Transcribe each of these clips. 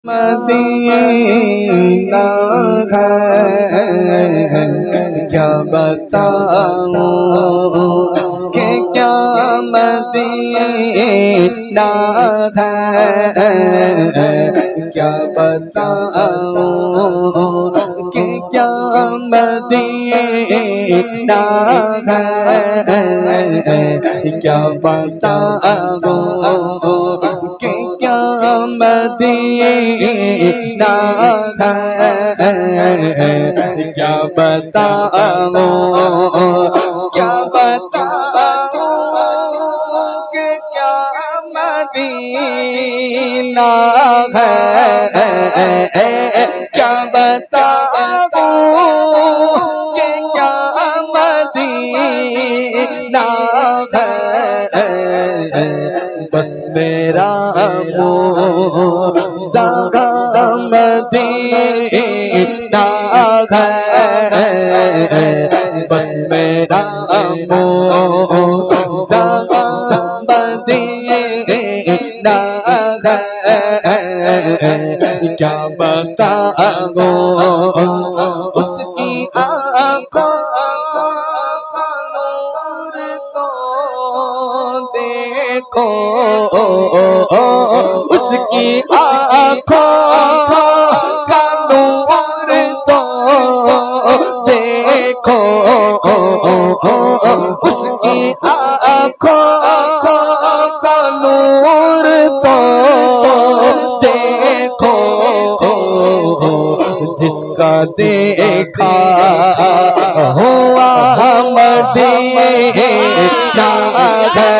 Medina है क्या बताऊं कि क्या मदीना है क्या बताऊं कि क्या मदीना है क्या बताऊं कि क्या मदीना है क्या बताऊं क्या बताऊं कि क्या मदीना है क्या बताऊं कि क्या मदीना है बस मेरा मुर्दा मदीना है बस मेरा मुर्दा मदीना है क्या बताऊं उसकी आँखों का नूर को देखो उसकी आँखों का नूर तो देखो उसकी आँखों का नूर तो देखो जिसका देखा हुआ मदीना है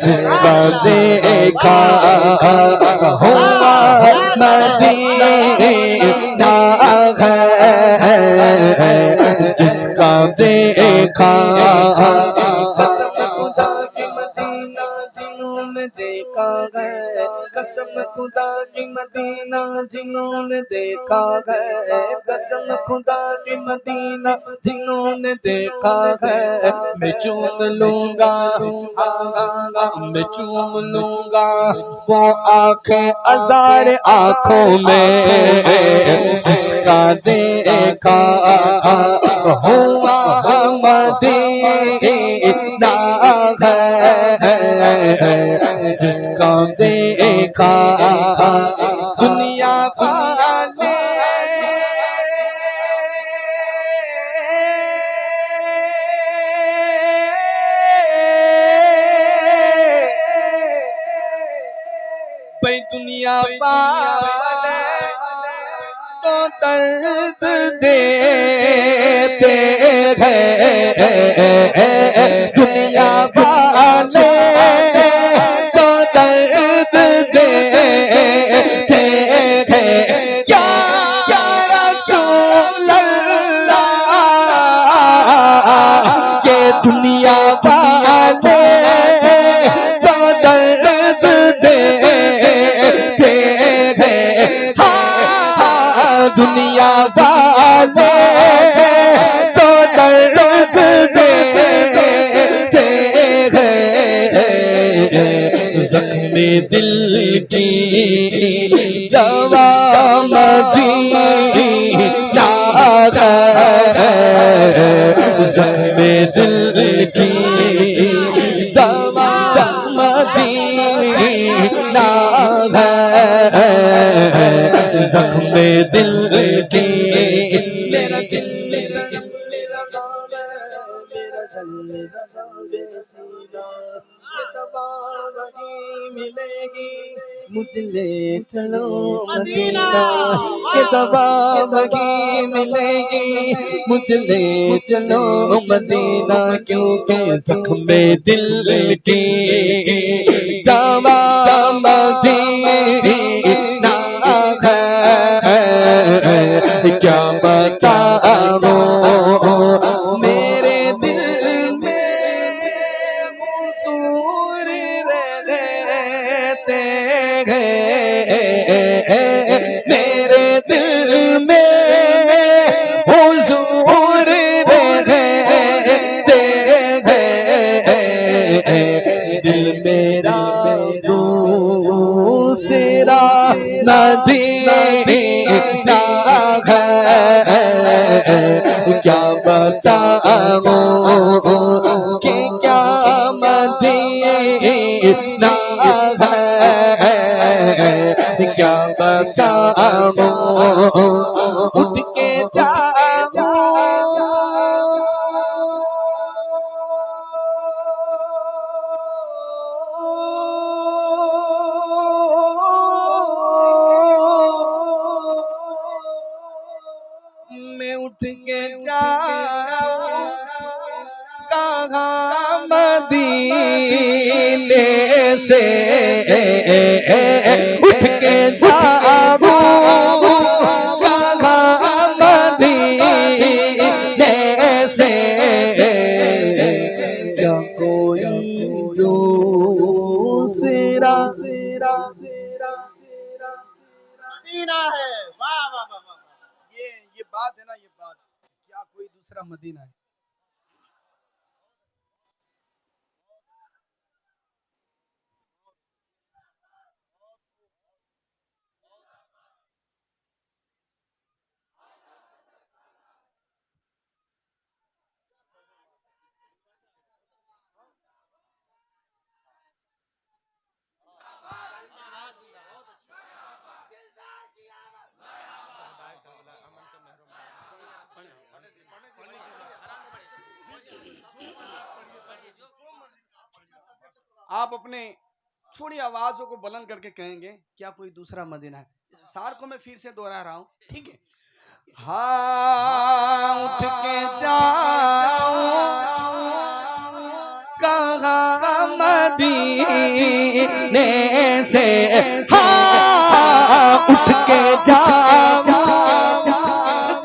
जिसका देखा हुआ मदीना है जिसका देखा कसम खुदा की मदीना जिन्होंने देखा है कसम खुदा की मदीना जिन्होंने देखा है मैं चूम लूंगा मैं चूम लूंगा वो आंखें हजार आंखों में जिसका देखा हुआ मदीना है जिसका देखा दुनिया वाले भाई दुनिया वाले तो दर्द देते हैं दुनिया वाले तो दर्द देते हैं क्या रसूल अल्लाह ये दुनिया वाले तो दर्द देते हैं हाँ दुनिया वाले तो दर्द देते हैं ज़ख्मे दिल की दवा मदीना है ज़ख्मे दिल की दवा मदीना है ज़ख्मे दिल की मेरा दिल मेरा मिलेगी मुझे ले चलो मदीना के दवा बगी मिलेगी मुझे ले चलो मदीना क्योंकि ज़ख्मे दिल की दवा मदीना है क्या बताऊं मेरे दिल में हुजूर रहते हैं मेरे दिल में हुजूर रहते हैं दिल मेरा दूसरा मदीना है, क्या बताऊं कि क्या मदीना है, क्या बताऊं उठ के मैं उठ के जाऊं कहाँ मदीने से, उठ के जाऊं कहाँ मदीने से, क्या कोई दूसरा मदीना है। वाह वाह वाह वाह, ये बात है ना, ये बात, क्या कोई दूसरा मदीना है। आप अपने थोड़ी आवाजों को बुलंद करके कहेंगे क्या कोई दूसरा मदीना है। सार को मैं फिर से दोहरा रहा हूं, ठीक है। हाँ उठ के जाऊं कहाँ मदीने से, हाँ उठ के जाऊं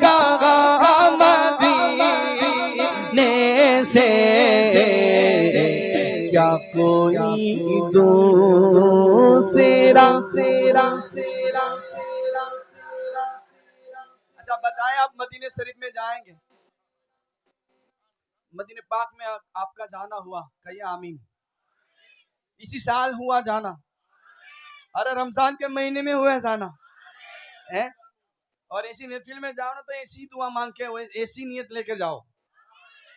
कहाँ मदीने से, क्या कोई दूसरा अच्छा बताएं, आप मदीने शरीफ में जाएंगे, मदीने पाक में आपका जाना हुआ, कहिए आमीन। इसी साल हुआ जाना, अरे रमजान के महीने में हुआ जाना है, और ऐसी महफिल में जाओ ना तो ऐसी दुआ मांग के ऐसी नियत लेकर जाओ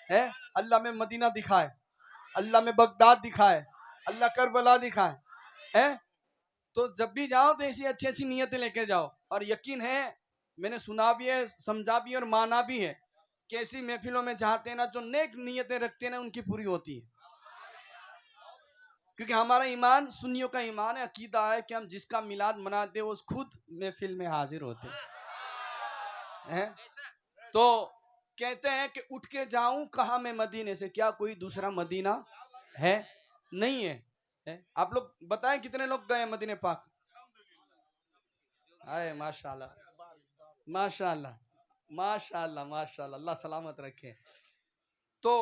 है। अल्लाह में मदीना दिखाए, अल्लाह में बगदाद दिखाए, अल्लाह करबला दिखाए है। तो जब भी जाओ तो ऐसी अच्छी अच्छी नियतें लेकर जाओ, और यकीन है मैंने सुना भी है, समझा भी है और माना भी है कि ऐसी महफिलों में जाते हैं ना, जो नेक नियतें रखते हैं ना उनकी पूरी होती है। क्योंकि हमारा ईमान, सुन्नियों का ईमान है, अकीदा है कि हम जिसका मिलाद मनाते हैं वो खुद महफिल में हाजिर होते हैं। तो कहते हैं कि उठ के जाऊं कहां मैं मदीने से, क्या कोई दूसरा मदीना है, नहीं है, आप लोग बताएं कितने लोग गए मदीने पाक। आए माशाल्लाह माशाल्लाह माशाल्लाह माशाल्लाह, अल्लाह सलामत रखे। तो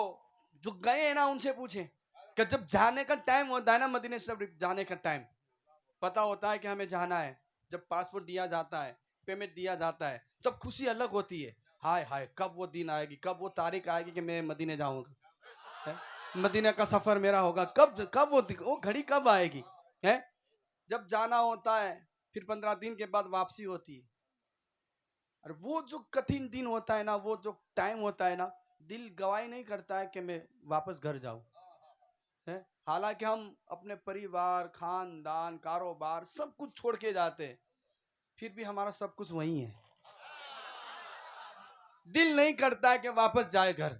जो गए हैं ना उनसे पूछें कि जब जाने का टाइम होता है ना, मदीने शरीफ जाने का टाइम पता होता है कि हमें जाना है, जब पासपोर्ट दिया जाता है, पेमेंट दिया जाता है, तब खुशी अलग होती है। हाय हाय कब वो दिन आएगी, कब वो तारीख आएगी कि मैं मदीने जाऊंगा, मदीने का सफर मेरा होगा, कब कब वो घड़ी कब आएगी है। जब जाना होता है फिर 15 दिन के बाद वापसी होती है, और वो जो कठिन दिन होता है ना, वो जो टाइम होता है ना, दिल गवाही नहीं करता है कि मैं वापस घर जाऊं है। हालांकि हम अपने परिवार, खानदान, कारोबार सब कुछ छोड़ के जाते हैं, फिर भी हमारा सब कुछ वही है, दिल नहीं करता है कि वापस जाए घर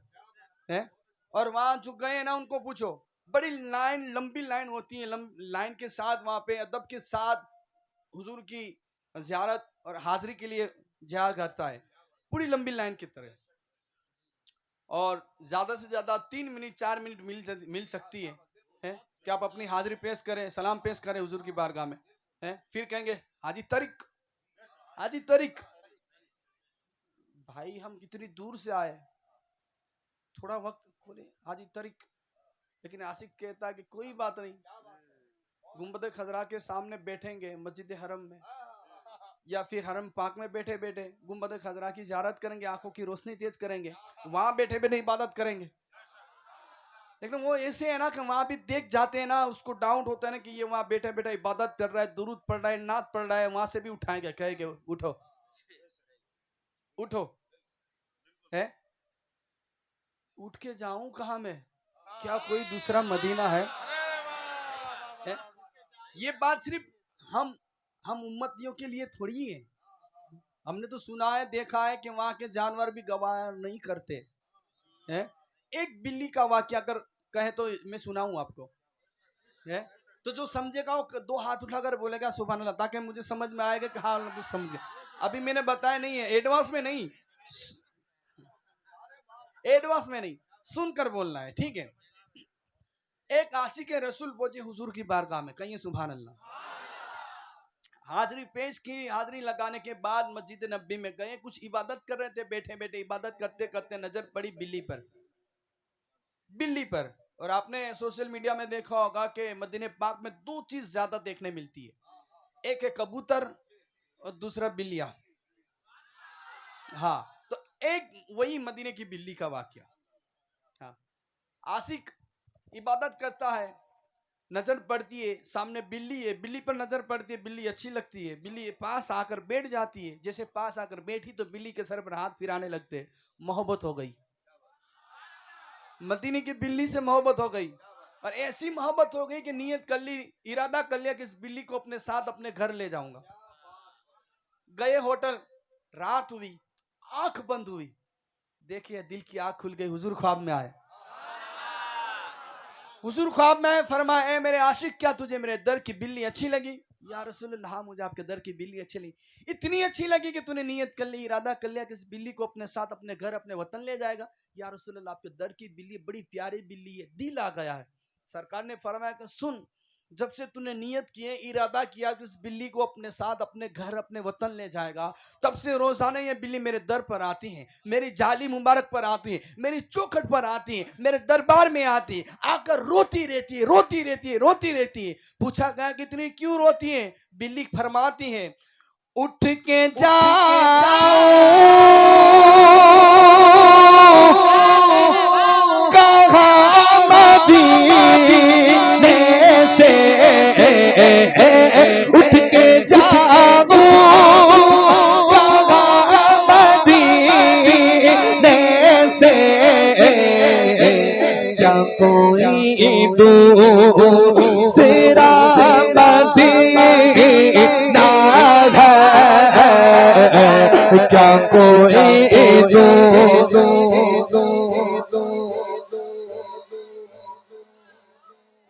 है। और वहां जो गए ना उनको पूछो, बड़ी लाइन, लंबी लाइन होती है, लाइन के साथ वहां पे अदब के साथ हुजूर की जियारत और हाजिरी के लिए जाया करता है, पूरी लंबी लाइन की तरह। और ज्यादा से ज्यादा 3 मिनट 4 मिनट मिल सकती है कि आप अपनी हाजिरी पेश करें, सलाम पेश करें हुजूर की बारगाह में है। फिर कहेंगे हाजी तरिक, हाजी तरिक, भाई हम कितनी दूर से आए, थोड़ा वक्त बोले हाजी तरिक। लेकिन आशिक कहता है कि कोई बात नहीं, गुंबद खजरा के सामने बैठेंगे मस्जिद हरम में, या फिर हरम पाक में बैठे बैठे गुंबद खजरा की ज़ियारत करेंगे, आंखों की रोशनी तेज करेंगे, वहां बैठे बैठे इबादत करेंगे। लेकिन वो ऐसे है ना कि वहां भी देख जाते हैं ना, उसको डाउट होता है ना कि ये वहां बैठे बैठे इबादत कर रहा है, दुरूद पढ़ रहा है, नात पढ़ रहा है, वहां से भी उठाएंगे, कहेंगे उठो उठो, है उठ के जाऊं कहां मैं, क्या कोई दूसरा मदीना है? ये बात सिर्फ हम हम उम्मतियों के लिए थोड़ी है। हमने तो सुना है, देखा है कि वहां के जानवर भी गवाह नहीं करते हैं। एक बिल्ली का वाक्य अगर कहे तो मैं सुनाऊं आपको, है तो जो समझेगा वो दो हाथ उठाकर बोलेगा सुभान अल्लाह, ताकि मुझे समझ में आएगा कि हाँ कुछ समझ गया। अभी मैंने बताया नहीं है, एडवांस में नहीं, एडवांस में नहीं, सुनकर बोलना है, ठीक है। एक आशिक रसूल पहुंचे हुजूर की बारगाह में, कहिए सुभान अल्लाह। हाजिरी पेश की, हाजिरी लगाने के बाद मस्जिद नबी में गए, कुछ इबादत कर रहे थे, बैठे बैठे इबादत करते करते नजर पड़ी बिल्ली पर, बिल्ली पर। और आपने सोशल मीडिया में देखा होगा कि मदीने पाक में दो चीज ज्यादा देखने मिलती है, एक है कबूतर और दूसरा बिल्लियां। हाँ, तो एक वही मदीने की बिल्ली का वाक्य। हाँ, आशिक इबादत करता है, नजर पड़ती है सामने बिल्ली है, बिल्ली पर नजर पड़ती है, बिल्ली अच्छी लगती है, बिल्ली पास आकर बैठ जाती है, जैसे पास आकर बैठी तो बिल्ली के सर पर हाथ फिराने लगते, मोहब्बत हो गई, मदीने की बिल्ली से मोहब्बत हो गई। और ऐसी मोहब्बत हो गई कि नियत कर ली, इरादा कर लिया कि इस बिल्ली को अपने साथ अपने घर ले जाऊंगा। गए होटल, रात हुई, आंख बंद हुई, देखिए दिल की आंख खुल गई, हुजूर ख्वाब में आए, हुजूर ख्वाब में फरमाए, ए मेरे आशिक, क्या तुझे मेरे दर की बिल्ली अच्छी लगी? या रसूलुल्लाह, हाँ मुझे आपके दर की बिल्ली अच्छी लगी, इतनी अच्छी लगी कि तूने नियत कर ली, इरादा कर लिया कि इस बिल्ली को अपने साथ अपने घर अपने वतन ले जाएगा। या रसूलुल्लाह, आपके दर की बिल्ली बड़ी प्यारी बिल्ली है, दिल आ गया है। सरकार ने फरमाया कि सुन, जब से तूने नियत किए, इरादा किया कि इस बिल्ली को अपने साथ अपने घर अपने वतन ले जाएगा, तब से रोजाना ये बिल्ली मेरे दर पर आती है, मेरी जाली मुबारक पर आती है, मेरी चौखट पर आती है, मेरे दरबार में आती है, आकर रोती रहती है, रोती रहती है, रोती रहती है। पूछा गया कि इतनी क्यों रोती है? बिल्ली फरमाती है, उठ के जाओ कहाँ मदीने से, उठ के जाओ कहाँ मदीने से, क्या कोई दूसरा मदीना है, क्या कोई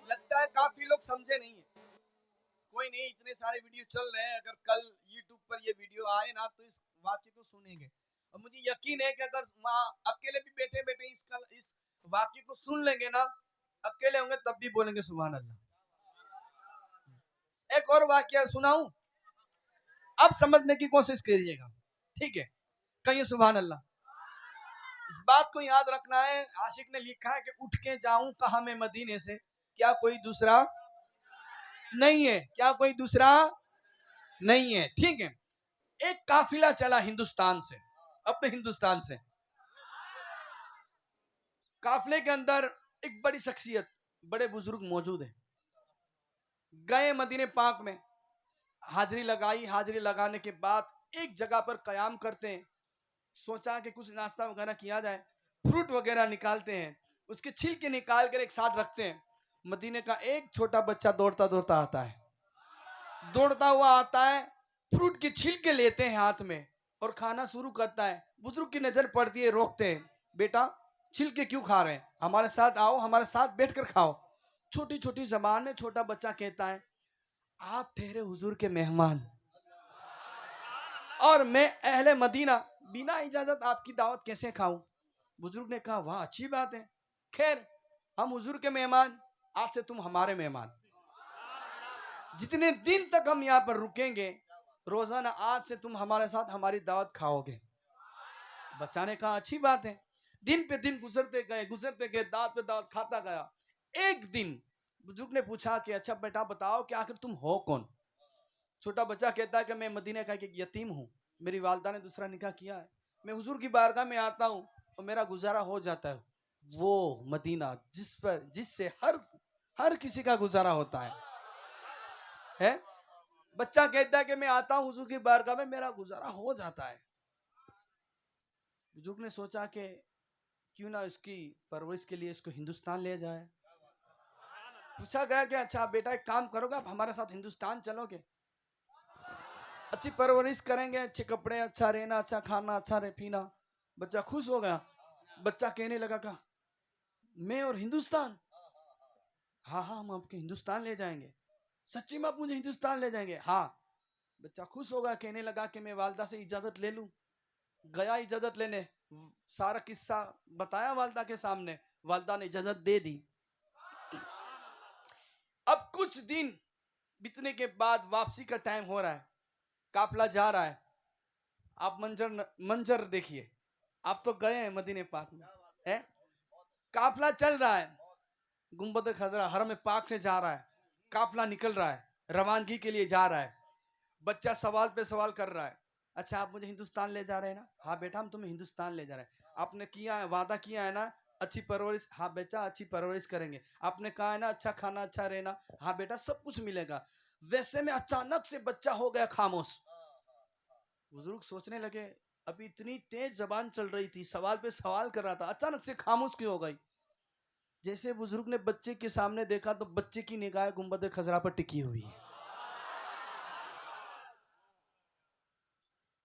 लगता है काफी लोग समझे नहीं है। कोई नहीं, इतने सारे वीडियो चल रहे हैं, अगर कल YouTube पर ये वीडियो आए ना तो इस वाक्य को सुनेंगे। और मुझे यकीन है कि अगर वहाँ अकेले भी बैठे बैठे इस वाक्य को सुन लेंगे ना, अकेले होंगे तब भी बोलेंगे सुभान अल्लाह। एक और वाक्य सुनाऊं, अब समझने की कोशिश करिएगा, ठीक है? कहिए सुभान अल्लाह। इस बात को याद रखना है, आशिक ने लिखा है कि उठ के जाऊं कहां मैं मदीने से, क्या कोई दूसरा नहीं है, क्या कोई दूसरा नहीं है, ठीक है। एक काफिला चला हिंदुस्तान से, अपने हिंदुस्तान से, काफिले के अंदर एक बड़ी शख्सियत, बड़े बुजुर्ग मौजूद है। गए मदीने पाक में, हाजिरी लगाई, हाजिरी लगाने के बाद एक जगह पर कयाम करते हैं। सोचा कि कुछ नाश्ता वगैरह किया जाए, फ्रूट वगैरह निकालते हैं, उसके छिलके निकाल कर एक साथ रखते हैं। मदीने का एक छोटा बच्चा दौड़ता दौड़ता आता है, दौड़ता हुआ आता है, फ्रूट के छिलके लेते हैं हाथ में और खाना शुरू करता है। बुजुर्ग की नजर पड़ती है, रोकते हैं, बेटा छिलके क्यों खा रहे हैं, हमारे साथ आओ, हमारे साथ बैठकर खाओ। छोटी छोटी जबान में छोटा बच्चा कहता है, आप ठहरे हुजूर के मेहमान और मैं अहले मदीना, बिना इजाजत आपकी दावत कैसे खाऊं? बुजुर्ग ने कहा, वाह अच्छी बात है, खैर हम हुजूर के मेहमान, आज से तुम हमारे मेहमान, जितने दिन तक हम यहाँ पर रुकेंगे रोजाना आज से तुम हमारे साथ हमारी दावत खाओगे। बच्चा ने कहा अच्छी बात है। दिन पे दिन गुजरते गए, दावत पे दावत खाता गया। एक दिन बुजुर्ग ने पूछा कि अच्छा बेटा बताओ कि आखिर तुम हो कौन? छोटा बच्चा कहता है कि मैं मदीने का एक यतीम हूँ, मेरी वालदा ने दूसरा निकाह किया है, मैं हुजूर की बारगाह में आता हूँ और मेरा गुजारा हो जाता है, वो मदीना जिससे हर हर किसी का गुजारा होता है? बच्चा कहता है कि मैं आता हूं हुजूर की बारगाह में, मेरा गुजारा हो जाता है। बुजुर्ग ने सोचा कि क्यों ना इसकी परवरिश के लिए इसको हिंदुस्तान ले जाए। पूछा गया कि अच्छा बेटा एक काम करोगे, आप हमारे साथ हिंदुस्तान चलोगे, अच्छी परवरिश करेंगे, अच्छे कपड़े, अच्छा रहना, अच्छा खाना, अच्छा पीना। बच्चा खुश हो गया। बच्चा कहने लगा का मैं और हिंदुस्तान, हाँ हाँ हम आपके हिंदुस्तान ले जाएंगे। सच्ची में आप मुझे हिंदुस्तान ले जाएंगे? हाँ। बच्चा खुश होगा, कहने लगा कि मैं वालदा से इजाजत ले लूं। गया इजाजत लेने, सारा किस्सा बताया वालदा के सामने, वालदा ने इजाजत दे दी। अब कुछ दिन बीतने के बाद वापसी का टाइम हो रहा है, काफिला जा रहा है। आप मंजर देखिए, आप तो गए हैं मदीने पाक में, है? काफिला चल रहा है, गुंबद खजरा हरम पाक से जा रहा है, काफिला निकल रहा है, रवानगी के लिए जा रहा है। बच्चा सवाल पे सवाल कर रहा है, अच्छा आप मुझे हिंदुस्तान ले जा रहे हैं ना? हाँ बेटा हम तुम्हें हिंदुस्तान ले जा रहे हैं। आपने किया है, वादा किया है ना अच्छी परवरिश? हाँ बेटा अच्छी परवरिश करेंगे। आपने कहा है ना अच्छा खाना अच्छा रहना? हाँ बेटा सब कुछ मिलेगा। वैसे में अचानक से बच्चा हो गया खामोश। बुजुर्ग सोचने लगे, अभी इतनी तेज जबान चल रही थी, सवाल पे सवाल कर रहा था, अचानक से खामोश क्यों हो गई? जैसे बुजुर्ग ने बच्चे के सामने देखा तो बच्चे की निगाह गुंबद खजरा पर टिकी हुई है।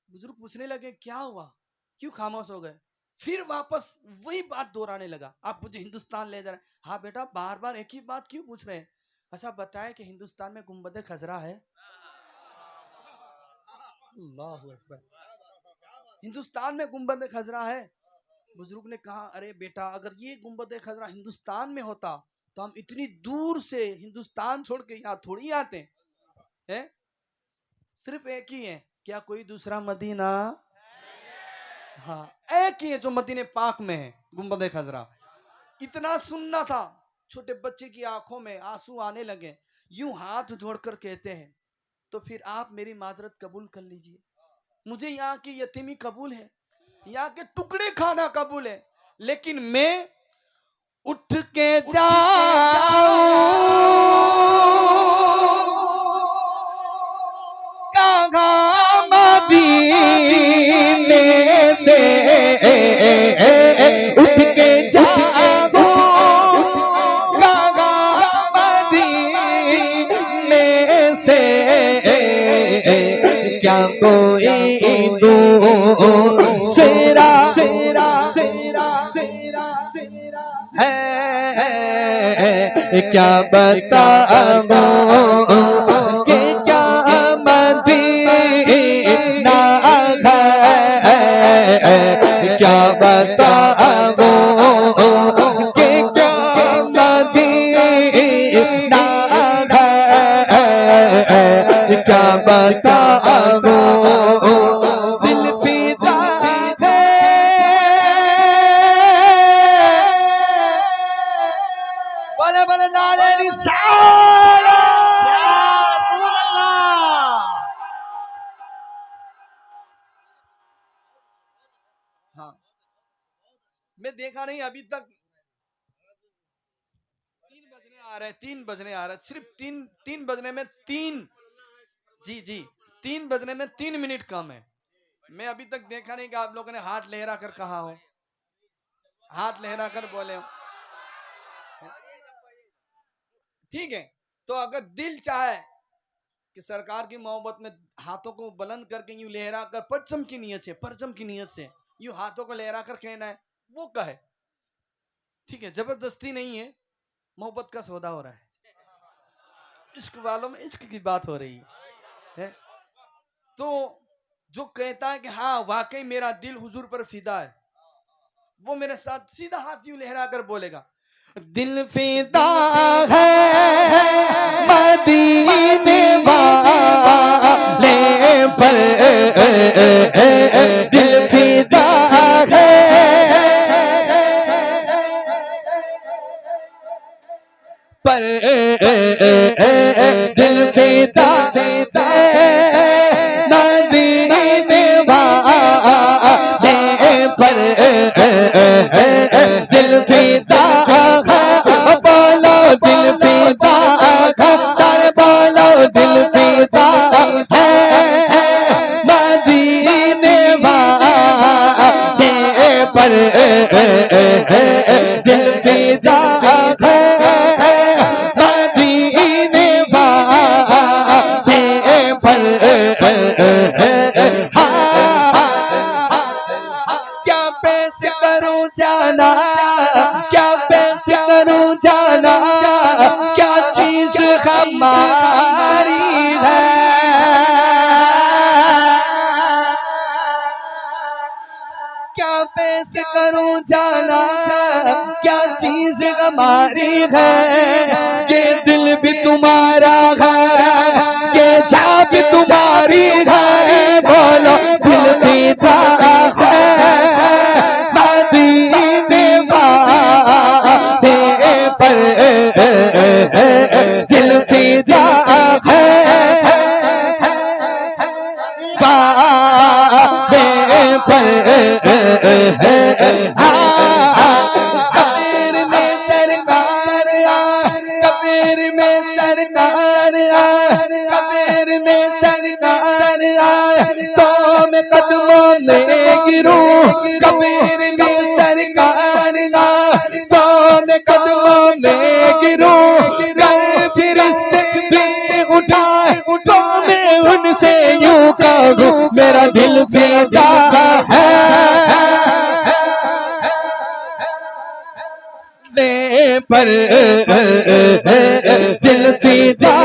बुजुर्ग पूछने लगे क्या हुआ, क्यों खामोश हो गए? फिर वापस वही बात दोहराने लगा, आप मुझे हिंदुस्तान ले जा रहे हैं? हाँ बेटा बार बार एक ही बात क्यों पूछ रहे हैं? अच्छा बताए कि हिंदुस्तान में गुंबद खजरा है। अल्लाहू अकबर, हिंदुस्तान में गुंबद खजरा है। बुजुर्ग ने कहा अरे बेटा अगर ये गुंबद खजरा हिंदुस्तान में होता तो हम इतनी दूर से हिंदुस्तान छोड़ के यहाँ थोड़ी आते हैं। सिर्फ एक ही है, क्या कोई दूसरा मदीना? हाँ एक ही है जो मदीने पाक में है, गुंबद खजरा। इतना सुनना था, छोटे बच्चे की आंखों में आंसू आने लगे। यूं हाथ जोड़कर कहते हैं तो फिर आप मेरी माजरत कबूल कर लीजिए, मुझे यहाँ की यतीमी कबूल है, यहाँ के टुकड़े खाना कबूल है, लेकिन मैं उठ के जाऊं कहाँ मदीने से, उठ के जाऊं कहाँ मदीने से, क्या कोई दूसरा है? क्या बताऊं कि क्या मदीना है? क्या बताऊं कि क्या मदीना है? क्या बताऊं दिल फिदा है। बोले बोले नारे रिसालत, या रसूल अल्लाह। हाँ मैं देखा नहीं अभी तक, 3 बजने आ रहे हैं, सिर्फ तीन बजने में जी 3 मिनट कम है। मैं अभी तक देखा नहीं कि आप लोगों ने हाथ लहरा कर कहा हो, हाथ लहरा कर बोले हो। ठीक है, तो अगर दिल चाहे कि सरकार की मोहब्बत में हाथों को बुलंद करके यूं लहरा कर परचम की नीयत से यूं हाथों को लहरा कर कहना है, वो कहे। ठीक है, जबरदस्ती नहीं है, मोहब्बत का सौदा हो रहा है, इश्क वालों में इश्क की बात हो रही है। तो जो कहता है कि हाँ वाकई मेरा दिल हुजूर पर फिदा है, वो मेरे साथ सीधा हाथ यूं लहरा कर बोलेगा, दिल फिदा है मदीने वाले पर, दिल फिदा है पर, दिल फिदा मदीने वाले पर, दिल फिदा क्या पैसे करूं जाना, क्या पैसे करूं जाना, क्या चीज हमारी है। क्या पैसे करूं जाना, क्या चीज हमारी है। ये दिल भी तुम्हारा है, ये जान भी तुम्हारी है। बोलो दिल पीता है पर दिल पीता है कबीर में सरकार कबीर में सरकार कबीर में सरकार तो मैं कदमों में गिरूं। कबीर में सरकार तो मैं कदमों में गिरूं। फिरिश्ते उठाए तो मैं उनसे यूं कहूं मेरा दिल फिदा है। पर दिल फिदा